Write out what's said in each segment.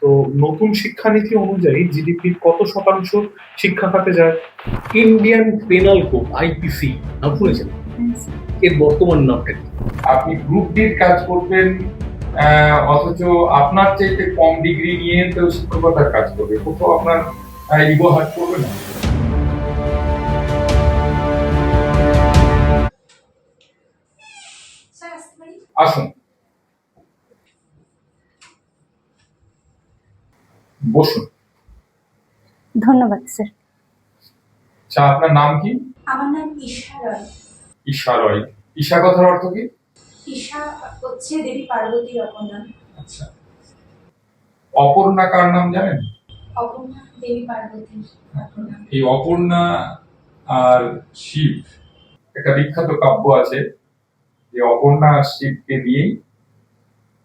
তো নতুন শিক্ষানীতি অনুযায়ী জিডিপির কত শতাংশ শিক্ষা খাতে যায়? ইন্ডিয়ান পেনাল কোড আইপিসি নাম শুনেছেন? এর বর্তমান নামটা কি? আপনি গ্রুপ ডির কাজ করবেন, অথচ আপনার চাইতে কম ডিগ্রি নিয়ে তো শিক্ষকতার কাজ করবে, কোথাও আপনার ইগো হার্ট করবে না? আসুন, বসুন। ধন্যবাদ স্যার। আচ্ছা, আপনার নাম কি? আমার নাম ঈশা রয়। ঈশা রয়। ঈশা কথার অর্থ কি? ঈশা হচ্ছে দেবী পার্বতীর অপর নাম। আচ্ছা, অপর্ণা কার নাম জানেন? অপর্ণা দেবী পার্বতীর অপর নাম। এই অপর্ণা আর শিব একটা বিখ্যাত কাব্য আছে, যে অপর্ণা আর শিবকে দিয়েই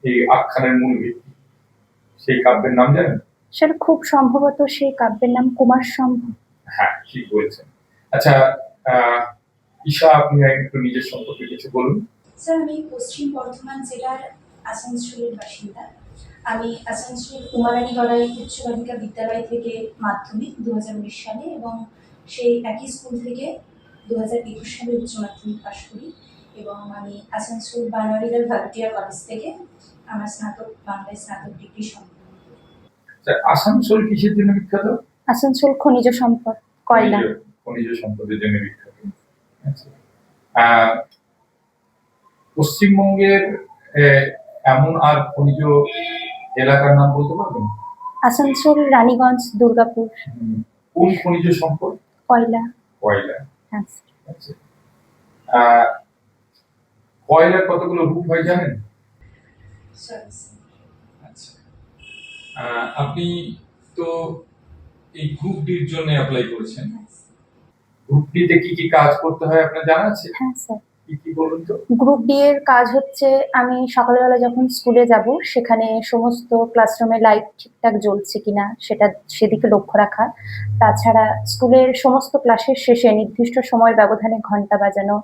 এই আখ্যানের মূল ভিত্তি। সেই কাব্যের নাম জানেন? স্যার খুব সম্ভবত সেই কাব্যের নাম কুমার সম্ভব। হ্যাঁ, ঠিক বলেছেন। আচ্ছা, ঈশা, আপনি একটু নিজের সম্পর্কে কিছু বলুন। স্যার, আমি পশ্চিম বর্ধমান জেলার আসানসোলের বাসিন্দা। আমি আসানসোল উমারানী গড়াই উচ্চ বালিকা বিদ্যালয় থেকে মাধ্যমিক 2019 সালে এবং সেই একই স্কুল থেকে 2021 সালে উচ্চ মাধ্যমিক পাশ করি, এবং আমি আসানসোল বানোয়ারিলাল ভারতীয় কলেজ থেকে আমার স্নাতক বাংলায় স্নাতক ডিগ্রি সম্পন্ন করি। আসানসোল কিসের জন্য বিখ্যাত? আসানসোল খনিজ সম্পদ, কয়লা। খনিজ সম্পদের জন্য বিখ্যাত। আচ্ছা, পশ্চিমবঙ্গের এমন আর খনিজ এলাকার নাম বলতে পারবেন? আসানসোল, রানীগঞ্জ, দুর্গাপুর। কোন খনিজ সম্পদ? কয়লা। কয়লা। হ্যাঁ। আচ্ছা, কয়লার কতগুলো রূপ হয় জানেন? আচ্ছা, আপনি তো এই গ্রুপ ডির জন্য অ্যাপ্লাই করেছেন। গ্রুপ ডিতে কি কি কাজ করতে হয় আপনার জানা আছে? হ্যাঁ স্যার। কি কি বলুন তো? গ্রুপ ডি এর কাজ হচ্ছে, আমি সকালবেলা যখন স্কুলে যাব সেখানে সমস্ত ক্লাসরুমে লাইট ঠিকঠাক জ্বলছে কিনা সেদিকে লক্ষ্য রাখা। তাছাড়া স্কুলের সমস্ত ক্লাসের শেষে নির্দিষ্ট সময়ের ব্যবধানে ঘন্টা বাজানো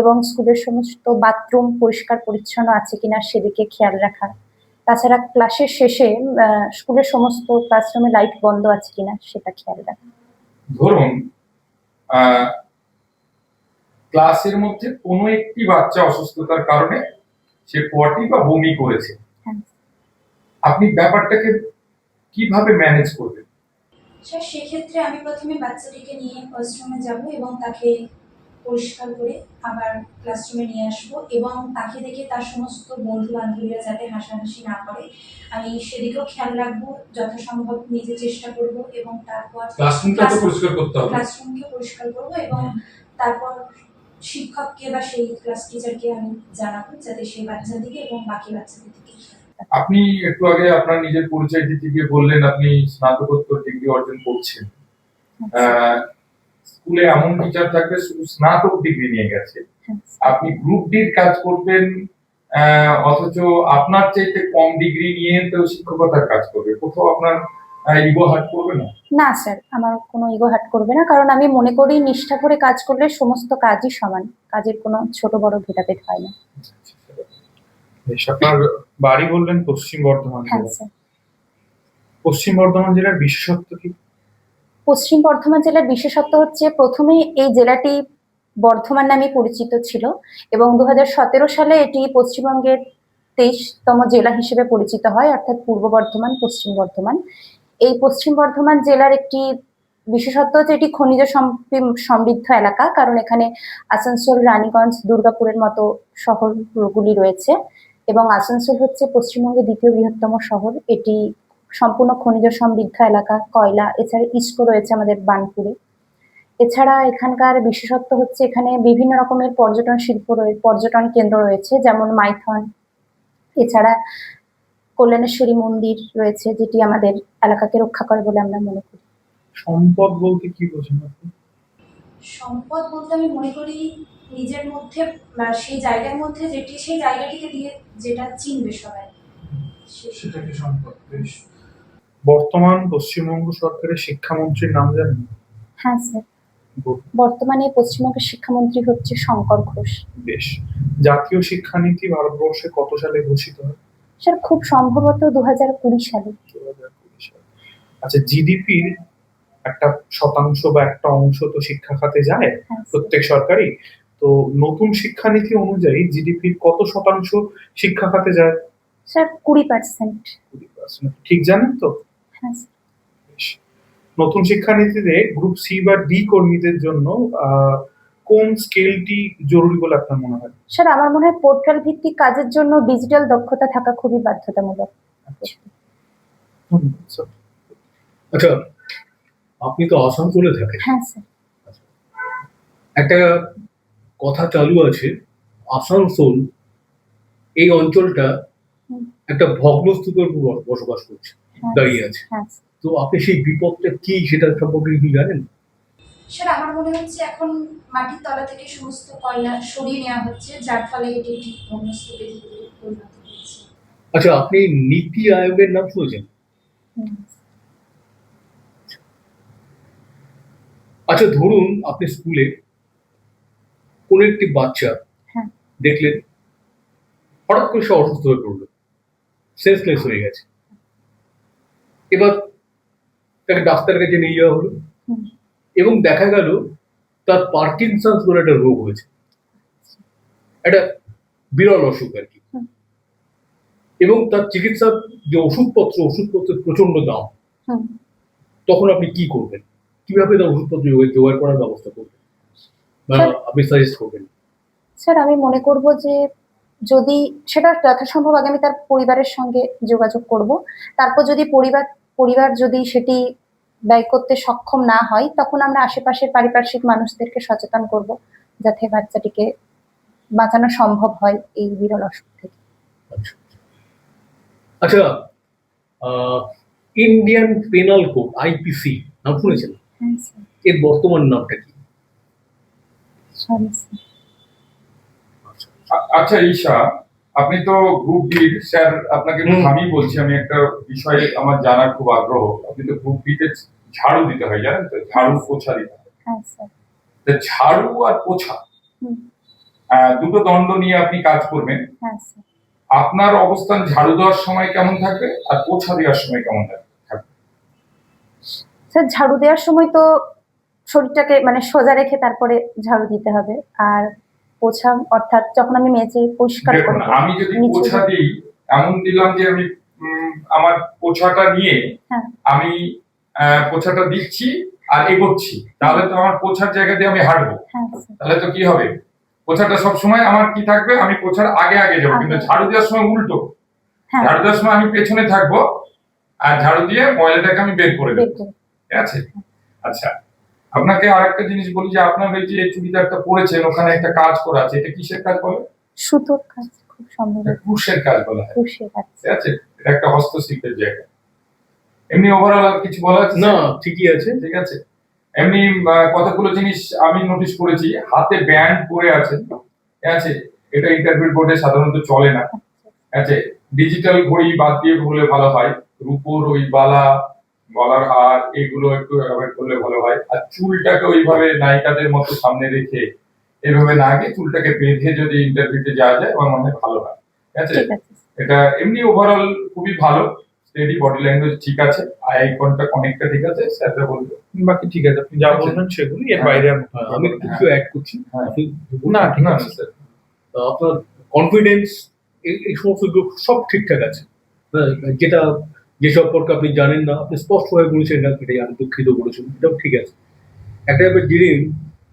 এবং স্কুলের সমস্ত বাথরুম পরিষ্কার পরিচ্ছন্ন আছে কিনা সেদিকে খেয়াল রাখা। তাছাড়া ক্লাসের শেষে স্কুলের সমস্ত ক্লাসরুমে লাইট বন্ধ আছে কিনা সেটা খেয়াল রাখা। ধরুন, ক্লাসের মধ্যে কোনো একটি বাচ্চা অসুস্থতার কারণে সে পটি বা বমি করেছে, আপনি ব্যাপারটাকে কিভাবে ম্যানেজ করবেন? স্যার, সেক্ষেত্রে আমি প্রথমে বাচ্চাটিকে নিয়ে ওয়াশরুমে যাব এবং তাকে পরিষ্কার করে আবার ক্লাসরুমে নিয়ে আসবো, এবং তাকে দেখে তার সমস্ত বন্ধু বান্ধবীরা যাতে হাসাহাসি না করে আমি সেদিকেও খেয়াল রাখবো, যথাসম্ভব নিজে চেষ্টা করব, এবং তারপর ক্লাসরুমকে পরিষ্কার করতে হবে। ক্লাসরুমকে পরিষ্কার করব এবং তারপর শিক্ষককে বা সেই ক্লাস টিচারকে আমি জানাবো, যাতে সেই বাচ্চাদিকে এবং বাকি বাচ্চাদের দিকে। আপনি একটু আগে আপনার নিজের পরিচয় দিতে গিয়ে বললেন আপনি স্নাতকোত্তর ডিগ্রি অর্জন করছেন। স্কুলে এমন টিচার থাকবে শুধু স্নাতক ডিগ্রি নিয়ে গেছে, আপনি গ্রুপ ডির কাজ করবেন, অথচ আপনার চাইতে কম ডিগ্রি নিয়ে তো শিক্ষকতার কাজ করবে, কোথাও আপনার ইগো হার্ট করবে না? না স্যার, আমার কোনো ইগো হার্ট করবে না, কারণ আমি মনে করি নিষ্ঠা করে কাজ করলে সমস্ত কাজই সমান, কাজের কোনো ছোট বড় ভেদাভেদ হয় না। আপনার বাড়ি বললেন পশ্চিম বর্ধমান হ্যাঁ জেলা। স্যার। পশ্চিম বর্ধমান জেলার বিশেষত্ব কি? পশ্চিম বর্ধমান জেলার বিশেষত্ব হচ্ছে, প্রথমে এই জেলাটি বর্ধমান নামে পরিচিত ছিল এবং 2017 সালে এটি পশ্চিমবঙ্গের 23তম জেলা হিসেবে পরিচিত হয়, অর্থাৎ পূর্ব বর্ধমান, পশ্চিম বর্ধমান। এই পশ্চিম বর্ধমান জেলার একটি বিশেষত্ব হচ্ছে এটি খনিজ সমৃদ্ধ এলাকা, কারণ এখানে আসানসোল, রানীগঞ্জ, দুর্গাপুরের মতো শহরগুলি রয়েছে এবং আসানসোল হচ্ছে পশ্চিমবঙ্গের দ্বিতীয় বৃহত্তম শহর। এটি সম্পূর্ণ খনিজ সমৃদ্ধ এলাকা, কয়লা, এছাড়া ইস্কো রয়েছে আমাদের বার্নপুরে। এছাড়া এখানকার বিশেষত্ব হচ্ছে এখানে বিভিন্ন রকমের পর্যটন কেন্দ্র রয়েছে, যেমন মাইথন, এছাড়া কল্যাণেশ্বরী মন্দির রয়েছে, যেটি আমাদের এলাকাকে রক্ষা করে বলে আমরা মনে করি। সম্পদ বলতে কি বোঝেন আপনি? সম্পদ বলতে আমি মনে করি নিজের মধ্যে বা সেই জায়গার মধ্যে যেটি সেই জায়গাটিকে দিয়ে যেটা চিনবে সবাই, সেটাকে সম্পদ। বর্তমান পশ্চিমবঙ্গ সরকারের শিক্ষামন্ত্রীর নাম জানেন? হ্যাঁ স্যার, বর্তমানে পশ্চিমবঙ্গের শিক্ষামন্ত্রী হচ্ছে শঙ্কর ঘোষ। বেশ। জাতীয় শিক্ষানীতি ভারতবর্ষে কত সালে ঘোষিত হয়? স্যার খুব সম্ভবত 2020 সালে। আচ্ছা, জিডিপির একটা শতাংশ বা একটা অংশ তো শিক্ষা খাতে যায় হ্যাঁ প্রত্যেক সরকারি। তো নতুন শিক্ষানীতি অনুযায়ী জিডিপির কত শতাংশ শিক্ষা খাতে যায়? স্যার 20%। 20%। ঠিক জানেন তো? হ্যাঁ স্যার। বেশ। নতুন শিক্ষানীতিতে গ্রুপ সি বা ডি কর্মীদের জন্য আহ, কোন স্কেলটি জরুরি বলে আপনার মনে হয়? স্যার আমার মনে হয় পোর্টাল ভিত্তিক কাজের জন্য ডিজিটাল দক্ষতা থাকা খুবই বাধ্যতামূলক। ধন্যবাদ, স্যার। আচ্ছা, আপনি তো আসানসোলে থাকেন। হ্যাঁ স্যার। একটা কথা চালু আছে, আসানসোল এই অঞ্চলটা হুম। একটা ভগ্নস্তূপের উপর বসবাস করছে, হ্যাঁ দাঁড়িয়ে আছে। হ্যাঁ স্যার। তো আপনি সেই বিপদটা কি সেটা সম্পর্কে কি জানেন? স্যার আমার মনে হচ্ছে এখন মাটির তলা থেকে সমস্ত কয়লা সরিয়ে নেওয়া হচ্ছে, যার ফলে এটি একটি ভগ্নস্তূপে পরিণত হয়েছে। আচ্ছা, আপনি নীতি আয়োগের নাম শুনেছেন? হুম। আচ্ছা, ধরুন আপনি স্কুলে কোন একটি বাচ্চা হ্যাঁ। দেখলেন হঠাৎ করে সে অসুস্থ হয়ে পড়লো, সেন্সলেস হয়ে গেছে। এবার তাকে ডাক্তারের কাছে নিয়ে যাওয়া হলো হুম। এবং দেখা গেল তার পার্কিনসন্স বলে একটা রোগ হয়েছে, একটা বিরল অসুখ আর কি। হুম। এবং তার চিকিৎসার যে ওষুধপত্রের প্রচন্ড দাম। হুম। তখন আপনি কি করবেন? কিভাবে তার ওষুধপত্র জোগাড় করার ব্যবস্থা করবেন বা স্যার- আপনি সাজেস্ট করবেন? স্যার আমি মনে করব যে যদি সেটা যথাসম্ভব আগে আমি তার পরিবারের সঙ্গে যোগাযোগ করব। তারপর যদি পরিবার যদি সেটি ব্যয় করতে সক্ষম না হয়, তখন আমরা আশেপাশের পারিপার্শ্বিক মানুষদেরকে সচেতন করব, যাতে বাচ্চাটিকে বাঁচানো সম্ভব হয় এই বিরল অসুখ থেকে। আচ্ছা, আচ্ছা, ইন্ডিয়ান পেনাল কোড আইপিসি নাম শুনেছেন? হ্যাঁ স্যার। এর বর্তমান নামটা কি? Sorry sir. আচ্ছা ঈশা, আপনি তো গ্রুপ ডির স্যার, আপনাকে হুম। আমি বলছি, আমি একটা বিষয়ে আমার জানার খুব আগ্রহ। আপনি তো গ্রুপ ডিতে ঝাড়ু দিতে হয়, জানেন তো, ঝাড়ু পোছা দিতে হয়। হ্যাঁ স্যার। তা ঝাড়ু আর পোছা হুম। দুটো দণ্ড নিয়ে আপনি কাজ করবেন। হ্যাঁ স্যার। আপনার অবস্থান ঝাড়ু দেওয়ার সময় কেমন থাকবে আর পোছা দেওয়ার সময় কেমন থাকবে? স্যার ঝাড়ু দেওয়ার সময় তো শরীরটাকে মানে সোজা রেখে তারপরে ঝাড়ু দিতে হবে। আর পোছা অর্থাৎ যখন আমি মেজে পরিষ্কার দেখুন, করবো আমি যদি নিচে- পোছা দিই, এমন দিলাম যে আমি আমার পোছাটা নিয়ে হ্যাঁ। আমি পোছাটা দিচ্ছি আর এগোচ্ছি, তাহলে তো আমার পোছার জায়গা দিয়ে আমি হাঁটবো। হ্যাঁ স্যার। তাহলে তো কি হবে, পোছাটা সবসময় আমার কি থাকবে, আমি পোছার আগে আগে যাবো। আগে। কিন্তু ঝাড়ু দেওয়ার সময় উল্টো, হ্যাঁ ঝাড়ু দেওয়ার সময় আমি পেছনে থাকবো আর ঝাড়ু দিয়ে ময়লাটাকে আমি বের করে বের দেবো। করে। ঠিক আছে? আচ্ছা, আপনাকে আরেকটা জিনিস বলি যে আপনার এই যে চুড়িদারটা পরেছেন, ওখানে একটা কাজ করা আছে, এটা কিসের কাজ বলে? সুতোর কাজ খুব সম্ভব। এটা ক্রুশের কাজ বলা হয়। খুশি কাজ। ঠিক আছে? এটা একটা হস্তশিল্পের জায়গা। এমনি ওভারঅল আর কিছু বলা আছে? না, ঠিকই আছে। ঠিক আছে। এমনি কতগুলো জিনিস আমি নোটিশ করেছি, হাতে ব্যান্ড পরে আছেন। ঠিক আছে? এটা ইন্টারভিউ বোর্ডে সাধারণত চলে না। ঠিক আছে? ডিজিটাল ঘড়ি বাদ দিয়ে বললে ভালো হয়। রূপোর ওই বালা, গলার হার, এগুলো একটু অ্যাভয়েড করলে ভালো হয়। আর চুলটাকে ওইভাবে নায়িকাদের মতো সামনে রেখে এভাবে না গিয়ে চুলটাকে বেঁধে যদি ইন্টারভিউতে যাওয়া যায়, আমার মনে হয় ভালো হয়। ঠিক আছে? ঠিক আছে। এটা এমনি ওভারঅল খুবই ভালো, স্টেডি, বডি ল্যাঙ্গুয়েজ ঠিক আছে, আই কন্টাক্ট অনেকটা ঠিক আছে, স্যাররা বলবে বাকি ঠিক আছে, আপনি যা আচ্ছা। বলবেন সেগুলি, এর হ্যাঁ, বাইরে আমি কিছু অ্যাড করছি। হ্যাঁ। আপনি না ঠিক না, আছে স্যার। আপনার কনফিডেন্স এই সমস্ত গুলো সব ঠিকঠাক আছে। হ্যাঁ, যেটা যে সম্পর্কে আপনি জানেন না আপনি স্পষ্টভাবে বলেছেন না, এটাই আমি দুঃখিত বলেছেন, এটাও ঠিক আছে। একটা ব্যাপার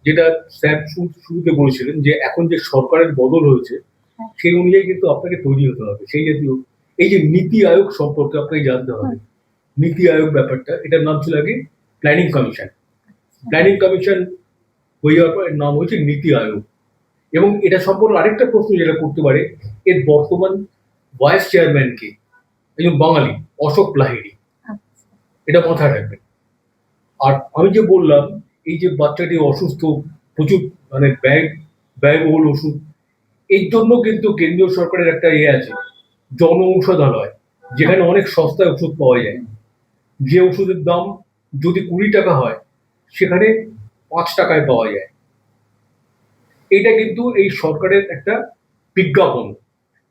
যেটা স্যার শুরুতে বলেছিলেন যে এখন যে সরকারের বদল হয়েছে হ্যাঁ। সেই অনুযায়ী কিন্তু আপনাকে তৈরি হতে হবে। সেই জাতীয় এই যে নীতি আয়োগ সম্পর্কে আপনাকে জানতে হবে। নীতি আয়োগ ব্যাপারটা, এটার নাম ছিল আগে প্ল্যানিং কমিশন। প্ল্যানিং কমিশন হয়ে যাওয়ার পর এর নাম হয়েছে নীতি আয়োগ। এবং এটা সম্পর্কে আরেকটা প্রশ্ন যেটা করতে পারে, এর বর্তমান ভাইস চেয়ারম্যান কে? একজন বাঙালি, অশোক লাহিড়ী। আচ্ছা। এটা মাথায় রাখবেন। আর আমি যে বললাম এই যে বাচ্চাটি অসুস্থ, প্রচুর মানে ব্যয়বহুল ওষুধ, এর জন্য কিন্তু কেন্দ্রীয় সরকারের একটা আছে, জন ঔষধালয়, যেখানে অনেক সস্তায় ওষুধ পাওয়া যায়। যে ওষুধের দাম যদি 20 টাকা হয়, সেখানে 5 টাকায় পাওয়া যায়। এটা কিন্তু এই সরকারের একটা বিজ্ঞাপন,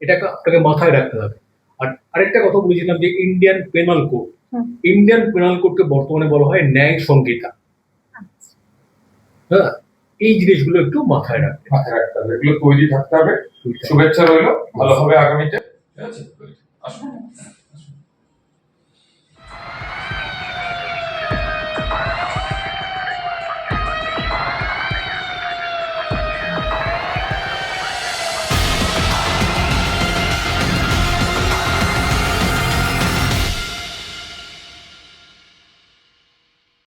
এটাকে আপনাকে মাথায় রাখতে হবে। আর আরেকটা কথা বলেছিলাম যে ইন্ডিয়ান পেনাল কোড, হুম। ইন্ডিয়ান পেনাল কোডকে বর্তমানে বলা হয় ন্যায় সংহিতা। আচ্ছা। হ্যাঁ, এই জিনিসগুলো একটু মাথায় রাখবে। মাথায় রাখতে হবে, এগুলো তৈরি থাকতে হবে। শুভেচ্ছা রইলো, ভালো হবে আগামীতে। ঠিক আছে, আসুন।